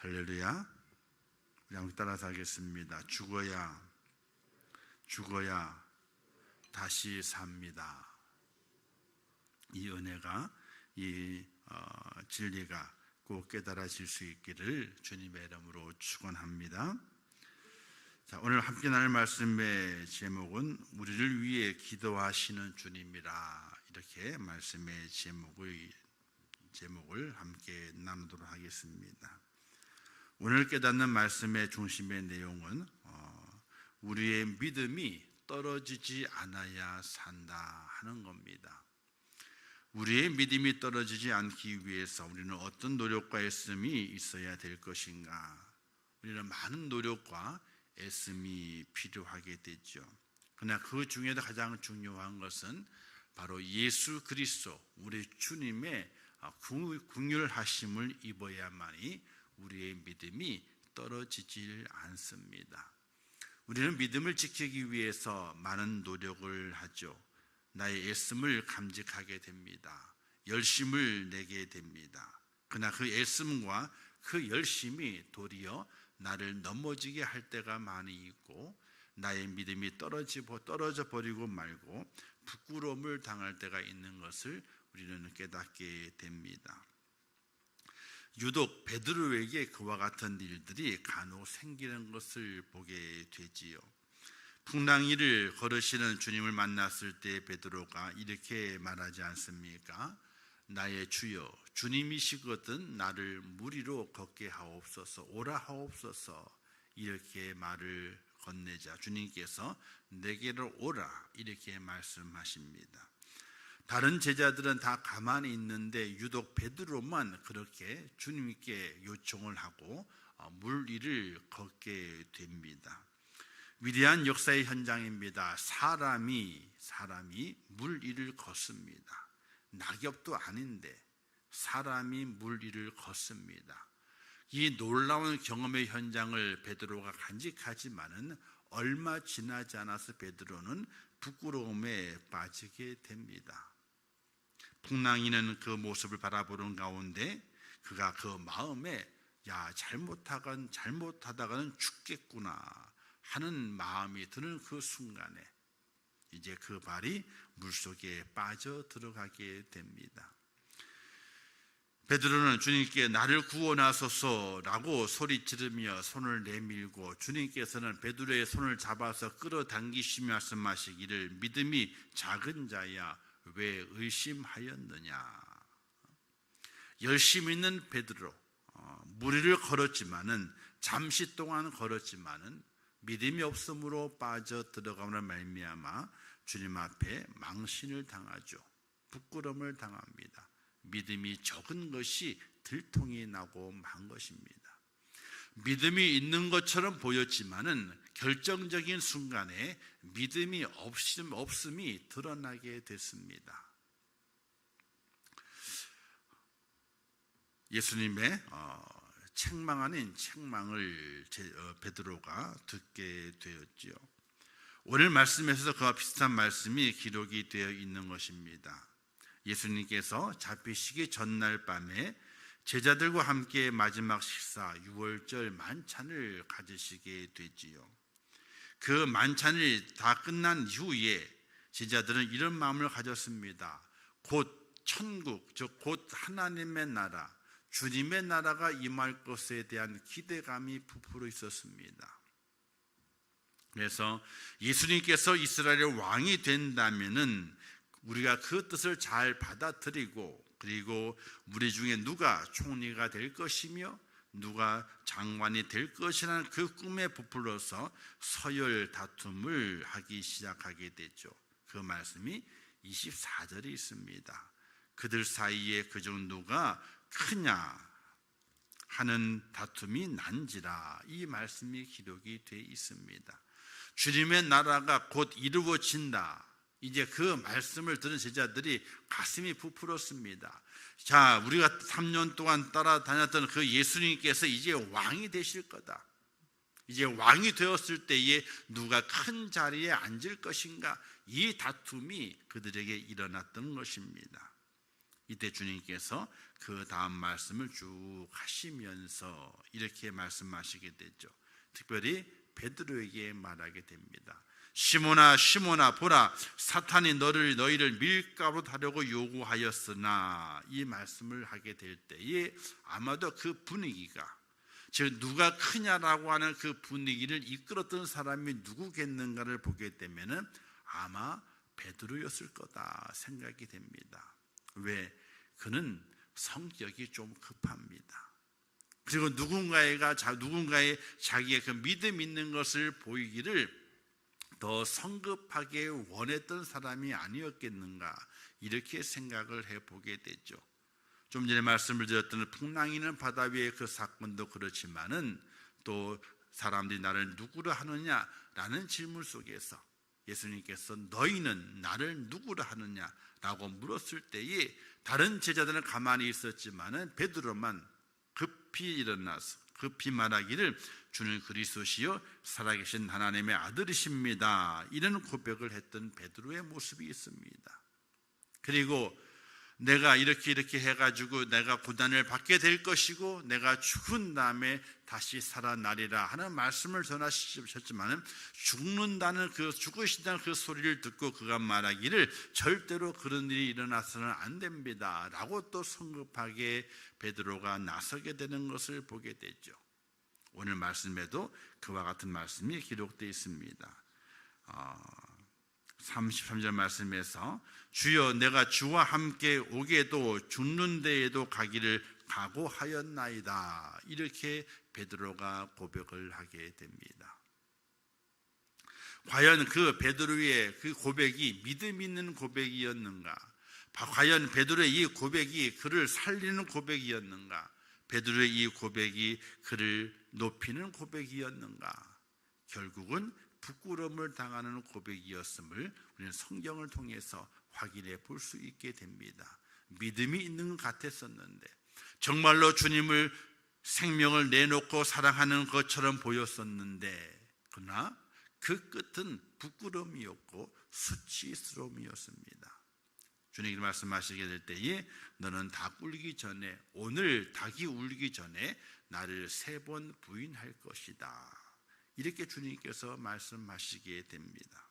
할렐루야. 우리 한번 따라서 하겠습니다. 죽어야 다시 삽니다. 이 은혜가, 이 진리가 꼭 깨달아질 수 있기를 주님의 이름으로 축원합니다. 자, 오늘 함께 나눌 말씀의 제목은 우리를 위해 기도하시는 주님이라, 이렇게 말씀의 제목을 함께 나누도록 하겠습니다. 오늘 깨닫는 말씀의 중심의 내용은 우리의 믿음이 떨어지지 않아야 산다 하는 겁니다. 우리의 믿음이 떨어지지 않기 위해서 우리는 어떤 노력과 애씀이 있어야 될 것인가? 우리는 많은 노력과 애씀이 필요하게 되죠. 그러나 그 중에도 가장 중요한 것은 바로 예수 그리스도, 우리 주님의 긍휼하심을 입어야만이 우리의 믿음이 떨어지질 않습니다. 우리는 믿음을 지키기 위해서 많은 노력을 하죠. 나의 애씀을 감직하게 됩니다. 열심을 내게 됩니다. 그러나 그 애씀과 그 열심이 도리어 나를 넘어지게 할 때가 많이 있고, 나의 믿음이 떨어져 버리고 말고 부끄러움을 당할 때가 있는 것을 우리는 깨닫게 됩니다. 유독 베드로에게 그와 같은 일들이 간혹 생기는 것을 보게 되지요. 풍랑이를 걸으시는 주님을 만났을 때 베드로가 이렇게 말하지 않습니까? 나의 주여, 주님이시거든 나를 물 위로 걷게 하옵소서, 오라 하옵소서, 이렇게 말을 건네자 주님께서 내게로 오라, 이렇게 말씀하십니다. 다른 제자들은 다 가만히 있는데 유독 베드로만 그렇게 주님께 요청을 하고 물 위를 걷게 됩니다. 위대한 역사의 현장입니다. 사람이 물 위를 걷습니다. 낙엽도 아닌데 사람이 물 위를 걷습니다. 이 놀라운 경험의 현장을 베드로가 간직하지만은 얼마 지나지 않아서 베드로는 부끄러움에 빠지게 됩니다. 풍랑이는 그 모습을 바라보는 가운데 그가 그 마음에 잘못하다가는 죽겠구나 하는 마음이 드는 그 순간에 이제 그 발이 물속에 빠져 들어가게 됩니다. 베드로는 주님께 나를 구원하소서라고 소리 지르며 손을 내밀고, 주님께서는 베드로의 손을 잡아서 끌어당기시며 말씀하시기를 믿음이 작은 자야 왜 의심하였느냐. 열심 있는 베드로, 무리를 걸었지만은, 잠시 동안 걸었지만은 믿음이 없음으로 빠져 들어가는 말미암아 주님 앞에 망신을 당하죠. 부끄러움을 당합니다. 믿음이 적은 것이 들통이 나고 만 것입니다. 믿음이 있는 것처럼 보였지만은 결정적인 순간에 믿음이 없음이 드러나게 됐습니다. 예수님의 책망 아닌 책망을 베드로가 듣게 되었지요. 오늘 말씀에서도 그와 비슷한 말씀이 기록이 되어 있는 것입니다. 예수님께서 잡히시기 전날 밤에 제자들과 함께 마지막 식사 유월절 만찬을 가지시게 되지요. 그 만찬이 다 끝난 이후에 제자들은 이런 마음을 가졌습니다. 곧 천국, 즉 곧 하나님의 나라, 주님의 나라가 임할 것에 대한 기대감이 부풀어 있었습니다. 그래서 예수님께서 이스라엘의 왕이 된다면은 우리가 그 뜻을 잘 받아들이고, 그리고 우리 중에 누가 총리가 될 것이며 누가 장관이 될 것이라는 그 꿈에 부풀어서 서열 다툼을 하기 시작하게 됐죠. 그 말씀이 24절에 있습니다. 그들 사이에 그중 누가 크냐 하는 다툼이 난지라, 이 말씀이 기록이 되어 있습니다. 주님의 나라가 곧 이루어진다. 이제 그 말씀을 들은 제자들이 가슴이 부풀었습니다. 자, 우리가 3년 동안 따라다녔던 그 예수님께서 이제 왕이 되실 거다. 이제 왕이 되었을 때에 누가 큰 자리에 앉을 것인가, 이 다툼이 그들에게 일어났던 것입니다. 이때 주님께서 그 다음 말씀을 쭉 하시면서 이렇게 말씀하시게 되죠. 특별히 베드로에게 말하게 됩니다. 시몬아 시몬아 보라, 사탄이 너희를 밀가루 하려고 요구하였으나, 이 말씀을 하게 될 때에 아마도 그 분위기가, 즉 누가 크냐라고 하는 그 분위기를 이끌었던 사람이 누구겠는가를 보게 되면은 아마 베드로였을 거다 생각이 됩니다. 왜? 그는 성격이 좀 급합니다. 그리고 누군가의 자기의 그 믿음 있는 것을 보이기를 더 성급하게 원했던 사람이 아니었겠는가, 이렇게 생각을 해보게 되죠. 좀 전에 말씀을 드렸던 풍랑이는 바다 위의 그 사건도 그렇지만은, 또 사람들이 나를 누구라 하느냐라는 질문 속에서 예수님께서 너희는 나를 누구라 하느냐라고 물었을 때에 다른 제자들은 가만히 있었지만은 베드로만 급히 일어나서 급히 말하기를 주는 그리스도시요 살아계신 하나님의 아들이십니다, 이런 고백을 했던 베드로의 모습이 있습니다. 그리고 내가 이렇게 해가지고 내가 고난을 받게 될 것이고 내가 죽은 다음에 다시 살아나리라 하는 말씀을 전하셨지만, 죽는다는 죽으신다는 그 소리를 듣고 그가 말하기를 절대로 그런 일이 일어나서는 안 됩니다 라고 또 성급하게 베드로가 나서게 되는 것을 보게 되죠. 오늘 말씀에도 그와 같은 말씀이 기록되어 있습니다. 33절 말씀에서 주여 내가 주와 함께 오게도 죽는 데에도 가기를 각오하였나이다, 이렇게 베드로가 고백을 하게 됩니다. 과연 그 베드로의 그 고백이 믿음 있는 고백이었는가? 과연 베드로의 이 고백이 그를 살리는 고백이었는가? 베드로의 이 고백이 그를 높이는 고백이었는가? 결국은 부끄러움을 당하는 고백이었음을 우리는 성경을 통해서 확인해 볼 수 있게 됩니다. 믿음이 있는 것 같았었는데, 정말로 주님을 생명을 내놓고 사랑하는 것처럼 보였었는데, 그러나 그 끝은 부끄러움이었고 수치스러움이었습니다. 주님이 말씀하시게 될 때에 너는 닭 울기 전에, 오늘 닭이 울기 전에 나를 3번 부인할 것이다, 이렇게 주님께서 말씀하시게 됩니다.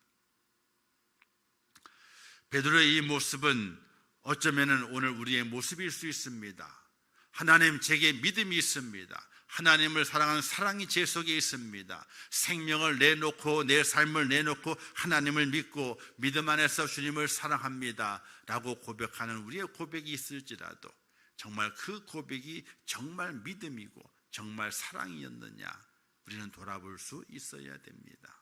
베드로의 이 모습은 어쩌면 오늘 우리의 모습일 수 있습니다. 하나님, 제게 믿음이 있습니다. 하나님을 사랑하는 사랑이 제 속에 있습니다. 생명을 내놓고 내 삶을 내놓고 하나님을 믿고 믿음 안에서 주님을 사랑합니다 라고 고백하는 우리의 고백이 있을지라도, 정말 그 고백이 정말 믿음이고 정말 사랑이었느냐, 우리는 돌아볼 수 있어야 됩니다.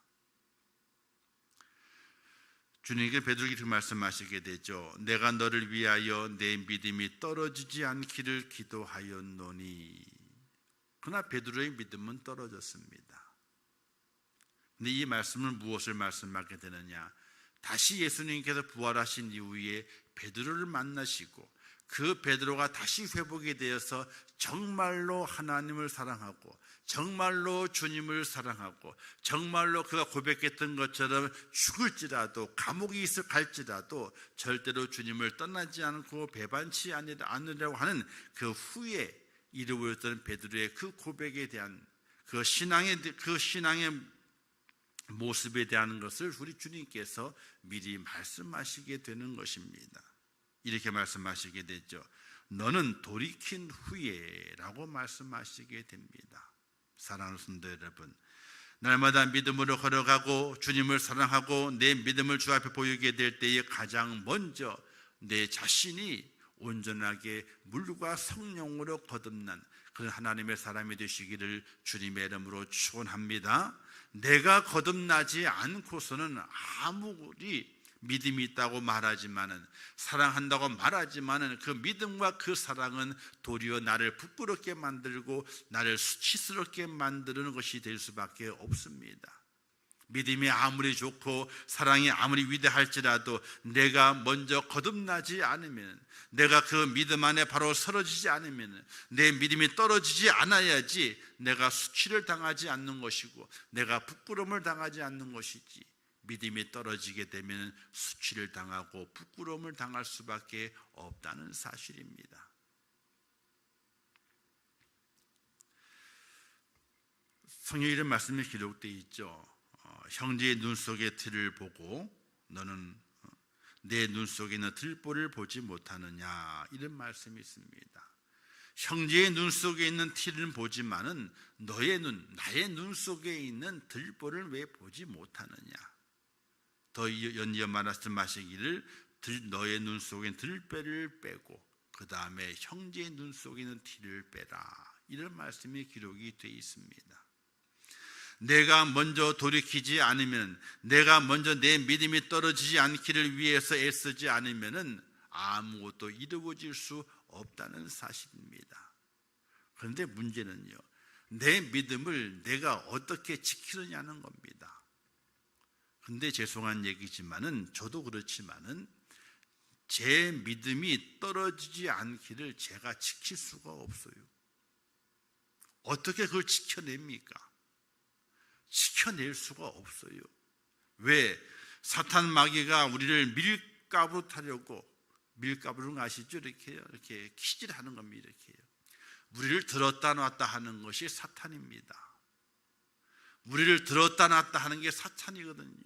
주님께 베드로에게 말씀하시게 되죠. 내가 너를 위하여 내 믿음이 떨어지지 않기를 기도하였노니. 그러나 베드로의 믿음은 떨어졌습니다. 근데 이 말씀은 무엇을 말씀하게 되느냐? 다시 예수님께서 부활하신 이후에 베드로를 만나시고 그 베드로가 다시 회복이 되어서 정말로 하나님을 사랑하고 정말로 주님을 사랑하고 정말로 그가 고백했던 것처럼 죽을지라도 감옥에 갈지라도 절대로 주님을 떠나지 않고 배반치 않으려고 하는 그 후에 이루어졌던 베드로의 그 고백에 대한 그 신앙의 모습에 대한 것을 우리 주님께서 미리 말씀하시게 되는 것입니다. 이렇게 말씀하시게 되죠. 너는 돌이킨 후에 라고 말씀하시게 됩니다. 사랑하는 성도 여러분, 날마다 믿음으로 걸어가고 주님을 사랑하고 내 믿음을 주 앞에 보이게 될 때에 가장 먼저 내 자신이 온전하게 물과 성령으로 거듭난 그런 하나님의 사람이 되시기를 주님의 이름으로 축원합니다. 내가 거듭나지 않고서는 아무리 믿음이 있다고 말하지만은, 사랑한다고 말하지만은 그 믿음과 그 사랑은 도리어 나를 부끄럽게 만들고 나를 수치스럽게 만드는 것이 될 수밖에 없습니다. 믿음이 아무리 좋고 사랑이 아무리 위대할지라도 내가 먼저 거듭나지 않으면, 내가 그 믿음 안에 바로 서러지지 않으면, 내 믿음이 떨어지지 않아야지 내가 수치를 당하지 않는 것이고 내가 부끄러움을 당하지 않는 것이지, 믿음이 떨어지게 되면 수치를 당하고 부끄러움을 당할 수밖에 없다는 사실입니다. 성경에 이런 말씀이 기록되어 있죠. 형제의 눈 속의 틀을 보고 너는 내 눈 속에 있는 들보를 보지 못하느냐, 이런 말씀이 있습니다. 형제의 눈 속에 있는 틀은 보지만은 나의 눈 속에 있는 들보를 왜 보지 못하느냐. 더 연이어 말씀하시기를 너의 눈 속에 있는 들배를 빼고 그 다음에 형제의 눈 속에 있는 티를 빼라, 이런 말씀이 기록이 되어 있습니다. 내가 먼저 돌이키지 않으면, 내가 먼저 내 믿음이 떨어지지 않기를 위해서 애쓰지 않으면 아무것도 이루어질 수 없다는 사실입니다. 그런데 문제는요, 내 믿음을 내가 어떻게 지키느냐는 겁니다. 그런데 죄송한 얘기지만은, 저도 그렇지만은 제 믿음이 떨어지지 않기를 제가 지킬 수가 없어요. 어떻게 그걸 지켜냅니까? 지켜낼 수가 없어요. 왜? 사탄 마귀가 우리를 밀가부로 타려고, 밀가부는 아시죠? 이렇게 키질하는 겁니다. 이렇게요. 우리를 들었다 놨다 하는 것이 사탄입니다. 우리를 들었다 놨다 하는 게 사탄이거든요.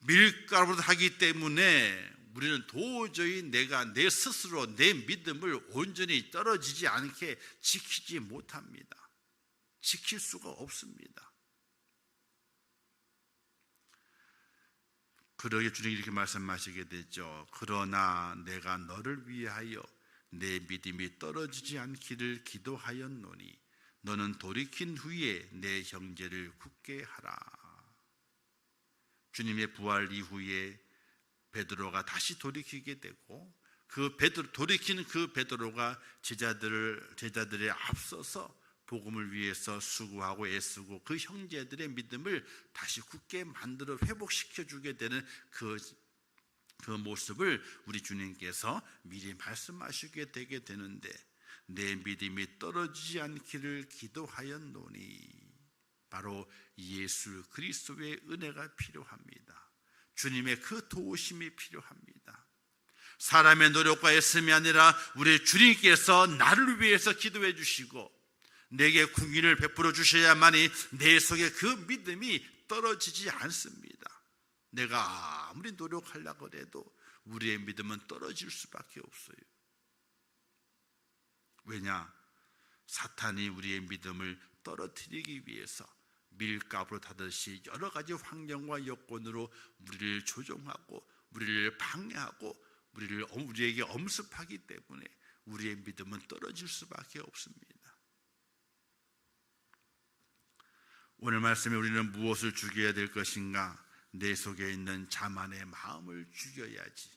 밀가부로 하기 때문에 우리는 도저히 내 스스로 내 믿음을 온전히 떨어지지 않게 지키지 못합니다. 지킬 수가 없습니다. 그러게 주님이 이렇게 말씀하시게 되죠. 그러나 내가 너를 위하여 내 믿음이 떨어지지 않기를 기도하였노니 너는 돌이킨 후에 내 형제를 굳게 하라. 주님의 부활 이후에 베드로가 다시 돌이키게 되고, 돌이키는 그 베드로가 제자들에 앞서서 복음을 위해서 수고하고 애쓰고 그 형제들의 믿음을 다시 굳게 만들어 회복시켜 주게 되는 그 모습을 우리 주님께서 미리 말씀하시게 되게 되는데, 내 믿음이 떨어지지 않기를 기도하였노니, 바로 예수 그리스도의 은혜가 필요합니다. 주님의 그 도우심이 필요합니다. 사람의 노력과 애씀이 아니라 우리 주님께서 나를 위해서 기도해 주시고 내게 궁인을 베풀어 주셔야만이 내 속에 그 믿음이 떨어지지 않습니다. 내가 아무리 노력하려고 해도 우리의 믿음은 떨어질 수밖에 없어요. 왜냐? 사탄이 우리의 믿음을 떨어뜨리기 위해서 밀가부로 타듯이 여러 가지 환경과 여건으로 우리를 조종하고 우리를 방해하고 우리에게 엄습하기 때문에 우리의 믿음은 떨어질 수밖에 없습니다. 오늘 말씀에 우리는 무엇을 죽여야 될 것인가? 내 속에 있는 자만의 마음을 죽여야지.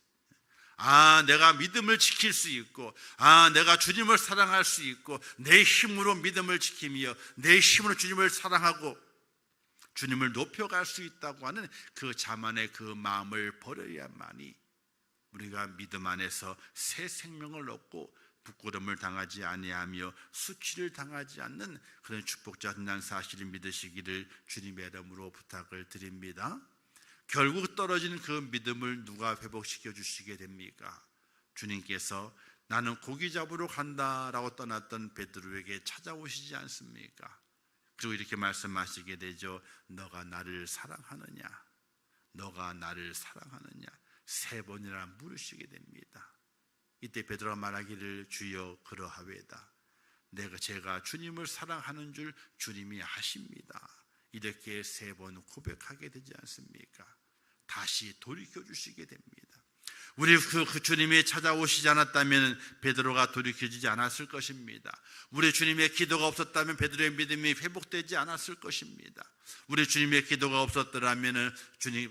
내가 믿음을 지킬 수 있고, 내가 주님을 사랑할 수 있고, 내 힘으로 믿음을 지키며 내 힘으로 주님을 사랑하고 주님을 높여갈 수 있다고 하는 그 자만의 그 마음을 버려야만이 우리가 믿음 안에서 새 생명을 얻고 부끄러움을 당하지 아니하며 수치를 당하지 않는 그런 축복받는 사실을 믿으시기를 주님의 이름으로 부탁을 드립니다. 결국 떨어지는 그 믿음을 누가 회복시켜 주시게 됩니까? 주님께서 나는 고기 잡으러 간다라고 떠났던 베드로에게 찾아오시지 않습니까? 그리고 이렇게 말씀하시게 되죠. 너가 나를 사랑하느냐? 너가 나를 사랑하느냐? 3번이나 물으시게 됩니다. 이때 베드로가 말하기를 주여 그러하외다. 제가 주님을 사랑하는 줄 주님이 아십니다. 이렇게 3번 고백하게 되지 않습니까? 다시 돌이켜 주시게 됩니다. 우리 그 주님이 찾아오시지 않았다면 베드로가 돌이켜지지 않았을 것입니다. 우리 주님의 기도가 없었다면 베드로의 믿음이 회복되지 않았을 것입니다. 우리 주님의 기도가 없었더라면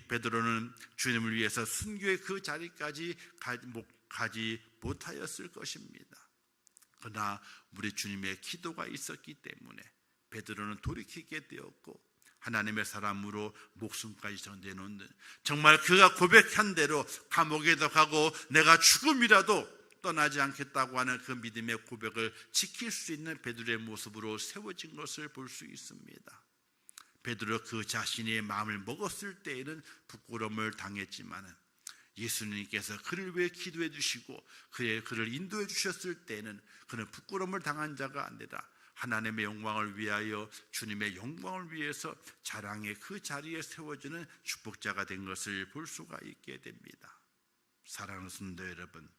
베드로는 주님을 위해서 순교의 그 자리까지 가지 못하였을 것입니다. 그러나 우리 주님의 기도가 있었기 때문에 베드로는 돌이키게 되었고 하나님의 사람으로 목숨까지 내놓는, 정말 그가 고백한 대로 감옥에도 가고 내가 죽음이라도 떠나지 않겠다고 하는 그 믿음의 고백을 지킬 수 있는 베드로의 모습으로 세워진 것을 볼 수 있습니다. 베드로 그 자신의 마음을 먹었을 때에는 부끄러움을 당했지만 예수님께서 그를 위해 기도해 주시고 그를 인도해 주셨을 때는 그는 부끄러움을 당한 자가 아니라 하나님의 영광을 위하여 주님의 영광을 위해서 자랑의 그 자리에 세워지는 축복자가 된 것을 볼 수가 있게 됩니다. 사랑하는 성도 여러분,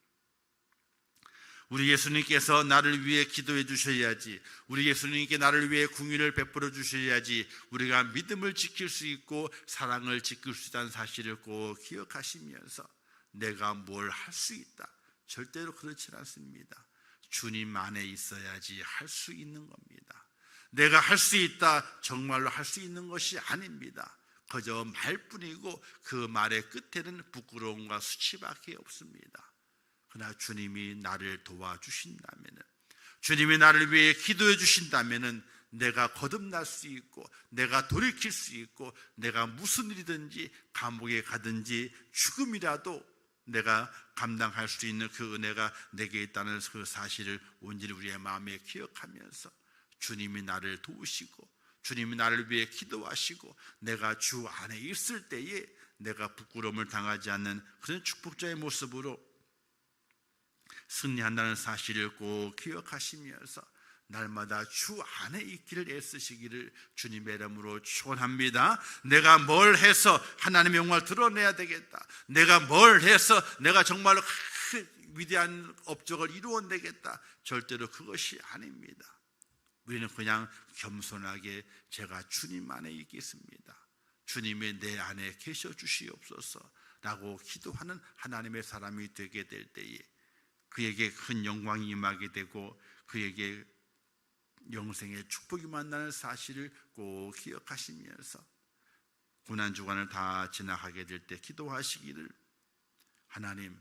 우리 예수님께서 나를 위해 기도해 주셔야지, 우리 예수님께 나를 위해 궁유를 베풀어 주셔야지 우리가 믿음을 지킬 수 있고 사랑을 지킬 수 있다는 사실을 꼭 기억하시면서 내가 뭘 할 수 있다, 절대로 그렇지 않습니다. 주님 안에 있어야지 할 수 있는 겁니다. 내가 할 수 있다, 정말로 할 수 있는 것이 아닙니다. 그저 말뿐이고 그 말의 끝에는 부끄러움과 수치밖에 없습니다. 그러나 주님이 나를 도와주신다면, 주님이 나를 위해 기도해 주신다면 내가 거듭날 수 있고 내가 돌이킬 수 있고 내가 무슨 일이든지 감옥에 가든지 죽음이라도 내가 감당할 수 있는 그 은혜가 내게 있다는 그 사실을 온전히 우리의 마음에 기억하면서 주님이 나를 도우시고 주님이 나를 위해 기도하시고 내가 주 안에 있을 때에 내가 부끄러움을 당하지 않는 그런 축복자의 모습으로 승리한다는 사실을 꼭 기억하시면서 날마다 주 안에 있기를 애쓰시기를 주님의 이름으로 축원합니다. 내가 뭘 해서 하나님의 영광을 드러내야 되겠다, 내가 뭘 해서 내가 정말로 위대한 업적을 이루어내겠다, 절대로 그것이 아닙니다. 우리는 그냥 겸손하게 제가 주님 안에 있겠습니다, 주님이 내 안에 계셔 주시옵소서 라고 기도하는 하나님의 사람이 되게 될 때에 그에게 큰 영광이 임하게 되고 그에게 영생의 축복이 만나는 사실을 꼭 기억하시면서 고난주간을 다 지나가게 될 때 기도하시기를, 하나님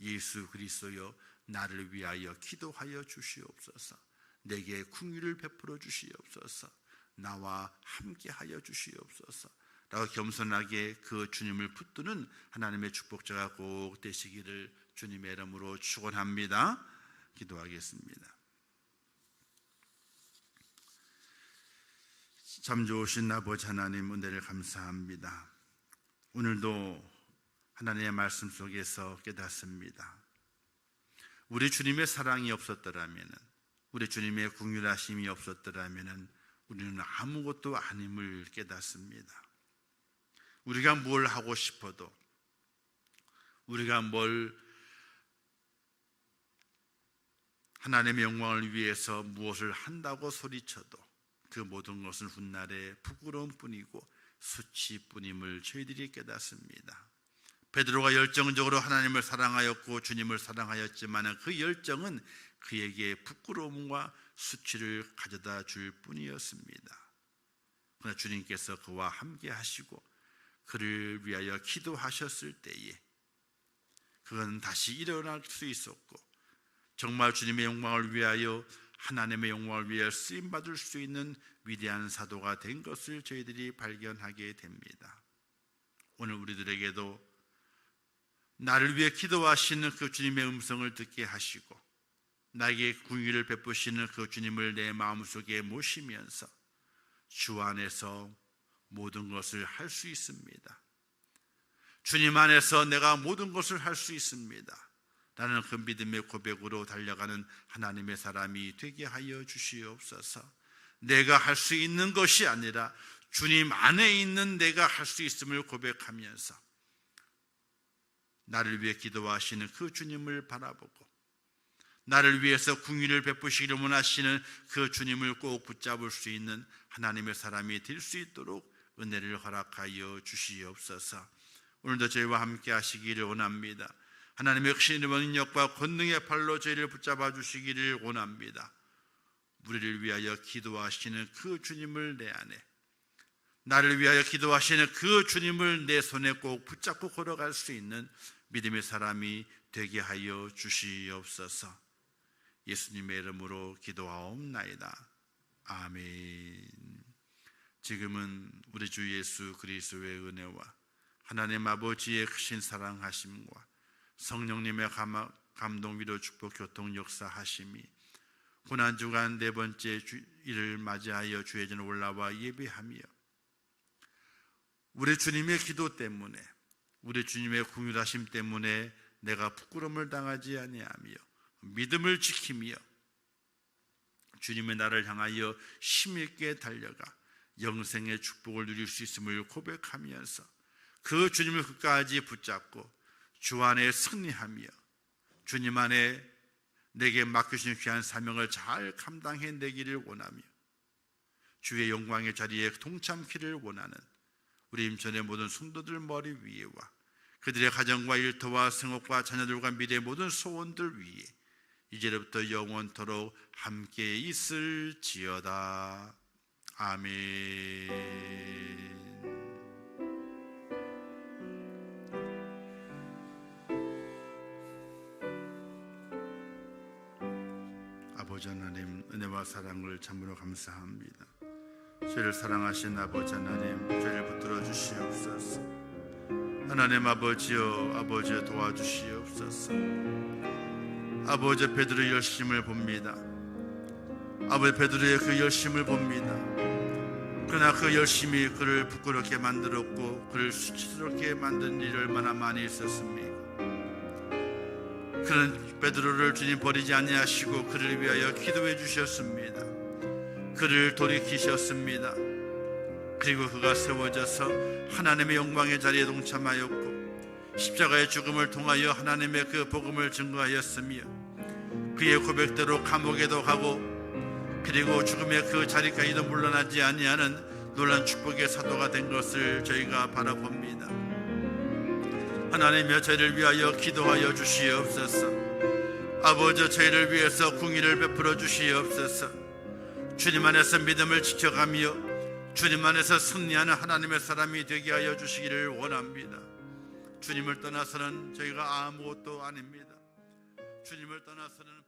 예수 그리스도여 나를 위하여 기도하여 주시옵소서, 내게 긍휼을 베풀어 주시옵소서, 나와 함께하여 주시옵소서 라고 겸손하게 그 주님을 붙드는 하나님의 축복자가 꼭 되시기를 주님의 이름으로 축원합니다. 기도하겠습니다. 참 좋으신 아버지 하나님, 은혜를 감사합니다. 오늘도 하나님의 말씀 속에서 깨닫습니다. 우리 주님의 사랑이 없었더라면, 우리 주님의 긍휼하심이 없었더라면 우리는 아무것도 아님을 깨닫습니다. 우리가 뭘 하고 싶어도, 우리가 뭘 하나님의 영광을 위해서 무엇을 한다고 소리쳐도 그 모든 것은 훗날에 부끄러움뿐이고 수치뿐임을 저희들이 깨닫습니다. 베드로가 열정적으로 하나님을 사랑하였고 주님을 사랑하였지만 그 열정은 그에게 부끄러움과 수치를 가져다 줄 뿐이었습니다. 그러나 주님께서 그와 함께 하시고 그를 위하여 기도하셨을 때에 그는 다시 일어날 수 있었고 정말 주님의 영광을 위하여, 하나님의 영광을 위하여 쓰임받을 수 있는 위대한 사도가 된 것을 저희들이 발견하게 됩니다. 오늘 우리들에게도 나를 위해 기도하시는 그 주님의 음성을 듣게 하시고 나에게 긍휼을 베푸시는 그 주님을 내 마음속에 모시면서 주 안에서 모든 것을 할 수 있습니다. 주님 안에서 내가 모든 것을 할 수 있습니다. 나는 그 믿음의 고백으로 달려가는 하나님의 사람이 되게 하여 주시옵소서. 내가 할 수 있는 것이 아니라 주님 안에 있는 내가 할 수 있음을 고백하면서 나를 위해 기도하시는 그 주님을 바라보고 나를 위해서 긍휼을 베푸시기를 원하시는 그 주님을 꼭 붙잡을 수 있는 하나님의 사람이 될 수 있도록 은혜를 허락하여 주시옵소서. 오늘도 저희와 함께 하시기를 원합니다. 하나님의 크신 능력과 권능의 팔로 저희를 붙잡아 주시기를 원합니다. 우리를 위하여 기도하시는 그 주님을 내 안에, 나를 위하여 기도하시는 그 주님을 내 손에 꼭 붙잡고 걸어갈 수 있는 믿음의 사람이 되게 하여 주시옵소서. 예수님의 이름으로 기도하옵나이다. 아멘. 지금은 우리 주 예수 그리스도의 은혜와 하나님 아버지의 크신 사랑하심과 성령님의 감동, 위로, 축복, 교통, 역사하심이 고난주간 네 번째 일을 맞이하여 주의 전에 올라와 예배하며 우리 주님의 기도 때문에, 우리 주님의 긍휼하심 때문에 내가 부끄러움을 당하지 아니하며 믿음을 지키며 주님의 나를 향하여 힘있게 달려가 영생의 축복을 누릴 수 있음을 고백하면서 그 주님을 끝까지 붙잡고 주 안에 승리하며 주님 안에 내게 맡겨주신 귀한 사명을 잘 감당해내기를 원하며 주의 영광의 자리에 동참키를 원하는 우리 임천의 모든 성도들 머리 위에와 그들의 가정과 일터와 생업과 자녀들과 미래의 모든 소원들 위에 이제부터 영원토록 함께 있을지어다. 아멘. 아버지 하나님, 은혜와 사랑을 참으로 감사합니다. 저희를 사랑하신 아버지 하나님, 저희를 붙들어 주시옵소서. 하나님 아버지여 도와주시옵소서. 아버지 베드로의 열심을 봅니다. 아버지 베드로의 그 열심을 봅니다. 그러나 그 열심이 그를 부끄럽게 만들었고 그를 수치스럽게 만든 일이 얼마나 많이 있었습니까? 그런 베드로를 주님 버리지 아니하시고 그를 위하여 기도해 주셨습니다. 그를 돌이키셨습니다. 그리고 그가 세워져서 하나님의 영광의 자리에 동참하였고 십자가의 죽음을 통하여 하나님의 그 복음을 증거하였으며 그의 고백대로 감옥에도 가고 그리고 죽음의 그 자리까지도 물러나지 아니하는 놀란 축복의 사도가 된 것을 저희가 바라봅니다. 하나님여 저희를 위하여 기도하여 주시옵소서. 아버지 저희를 위해서 긍휼을 베풀어 주시옵소서. 주님 안에서 믿음을 지켜가며 주님 안에서 승리하는 하나님의 사람이 되게 하여 주시기를 원합니다. 주님을 떠나서는 저희가 아무것도 아닙니다. 주님을 떠나서는